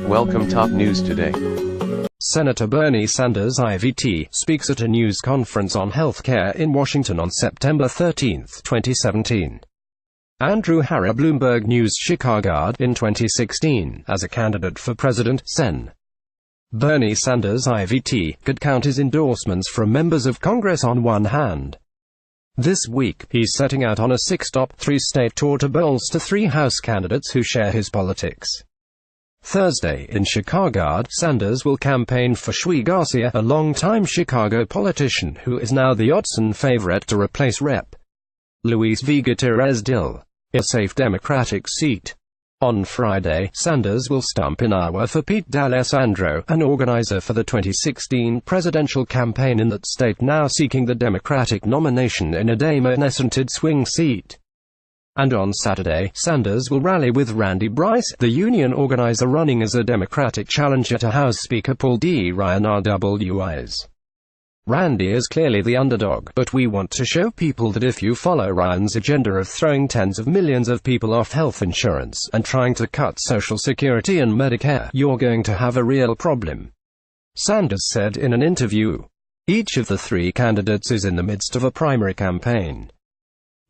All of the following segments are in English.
Welcome top news today. Senator Bernie Sanders IVt speaks at a news conference on healthcare in Washington on September 13, 2017. Andrew HarrerBloomberg News CHICAGO in 2016 as a candidate for president, Sen. Bernie Sanders IVt could count his endorsements from members of Congress on one hand. This week, he's setting out on a 6-stop, 3-state tour to bolster 3 House candidates who share his politics. Thursday, in Chicago, Sanders will campaign for Shui Garcia, a longtime Chicago politician who is now the odds-on favorite to replace Rep. Luis V. Gutierrez Dill, a safe Democratic seat. On Friday, Sanders will stump in Iowa for Pete D'Alessandro, an organizer for the 2016 presidential campaign in that state now seeking the Democratic nomination in a Democratic swing seat. And on Saturday, Sanders will rally with Randy Bryce, the union organizer running as a Democratic challenger to House Speaker Paul D. Ryan RWIs. Randy is clearly the underdog, but we want to show people that if you follow Ryan's agenda of throwing tens of millions of people off health insurance and trying to cut Social Security and Medicare, you're going to have a real problem, Sanders said in an interview. Each of the 3 candidates is in the midst of a primary campaign.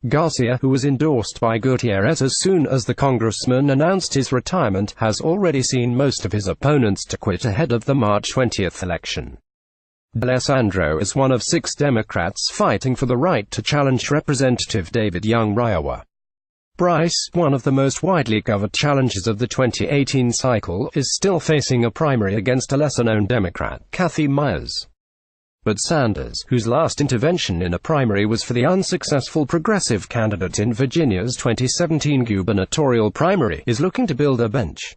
Garcia, who was endorsed by Gutierrez as soon as the congressman announced his retirement, has already seen most of his opponents to quit ahead of the March 20 election. D'Alessandro is one of 6 Democrats fighting for the right to challenge Representative David Young Iowa. Bryce, one of the most widely covered challengers of the 2018 cycle, is still facing a primary against a lesser-known Democrat, Kathy Myers. But Sanders, whose last intervention in a primary was for the unsuccessful progressive candidate in Virginia's 2017 gubernatorial primary, is looking to build a bench.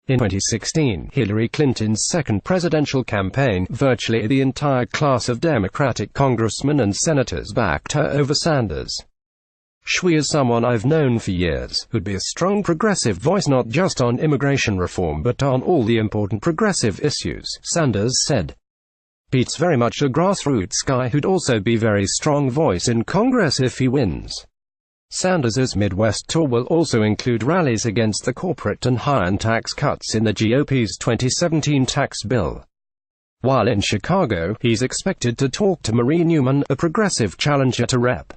In 2016, Hillary Clinton's second presidential campaign, virtually the entire class of Democratic congressmen and senators backed her over Sanders. Shui is someone I've known for years, who'd be a strong progressive voice not just on immigration reform but on all the important progressive issues, Sanders said. Pete's very much a grassroots guy who'd also be very strong voice in Congress if he wins. Sanders' Midwest tour will also include rallies against the corporate and high-end tax cuts in the GOP's 2017 tax bill. While in Chicago, he's expected to talk to Marie Newman, a progressive challenger to Rep.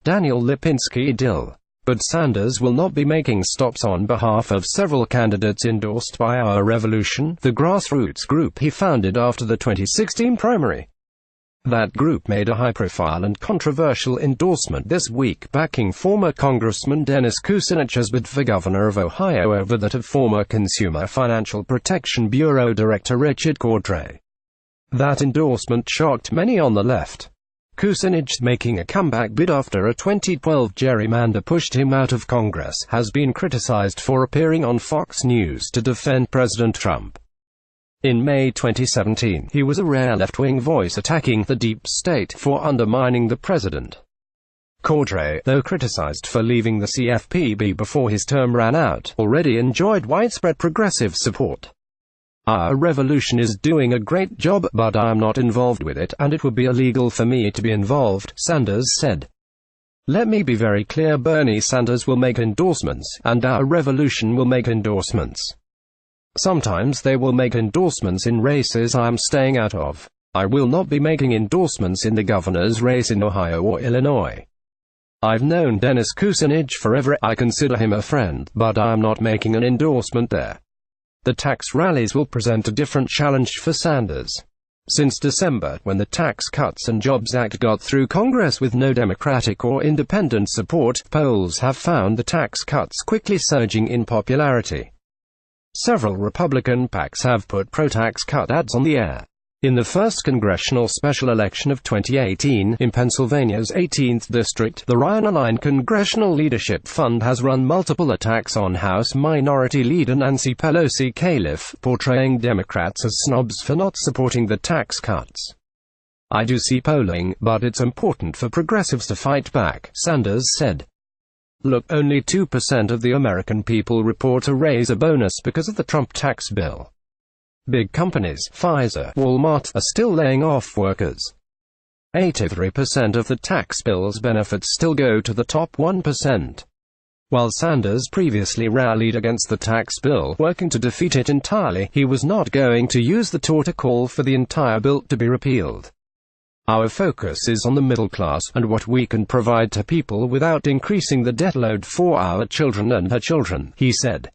Daniel Lipinski Dill. But Sanders will not be making stops on behalf of several candidates endorsed by Our Revolution, the grassroots group he founded after the 2016 primary. That group made a high-profile and controversial endorsement this week backing former Congressman Dennis Kucinich's bid for governor of Ohio over that of former Consumer Financial Protection Bureau Director Richard Cordray. That endorsement shocked many on the left. Kucinich, making a comeback bid after a 2012 gerrymander pushed him out of Congress, has been criticized for appearing on Fox News to defend President Trump. In May 2017, he was a rare left-wing voice attacking the deep state for undermining the president. Cordray, though criticized for leaving the CFPB before his term ran out, already enjoyed widespread progressive support. Our Revolution is doing a great job, but I'm not involved with it, and it would be illegal for me to be involved, Sanders said. Let me be very clear, Bernie Sanders will make endorsements, and Our Revolution will make endorsements. Sometimes they will make endorsements in races I'm staying out of. I will not be making endorsements in the governor's race in Ohio or Illinois. I've known Dennis Kucinich forever, I consider him a friend, but I'm not making an endorsement there. The tax rallies will present a different challenge for Sanders. Since December, when the Tax Cuts and Jobs Act got through Congress with no Democratic or independent support, polls have found the tax cuts quickly surging in popularity. Several Republican PACs have put pro-tax cut ads on the air. In the first congressional special election of 2018, in Pennsylvania's 18th district, the Ryan-aligned Congressional Leadership Fund has run multiple attacks on House Minority Leader Nancy Pelosi Califf, portraying Democrats as snobs for not supporting the tax cuts. I do see polling, but it's important for progressives to fight back, Sanders said. Look, only 2% of the American people report a raise or bonus because of the Trump tax bill. Big companies, Pfizer, Walmart, are still laying off workers. 83% of the tax bill's benefits still go to the top 1%. While Sanders previously rallied against the tax bill, working to defeat it entirely, he was not going to use the tour to call for the entire bill to be repealed. "Our focus is on the middle class, and what we can provide to people without increasing the debt load for our children and her children," he said.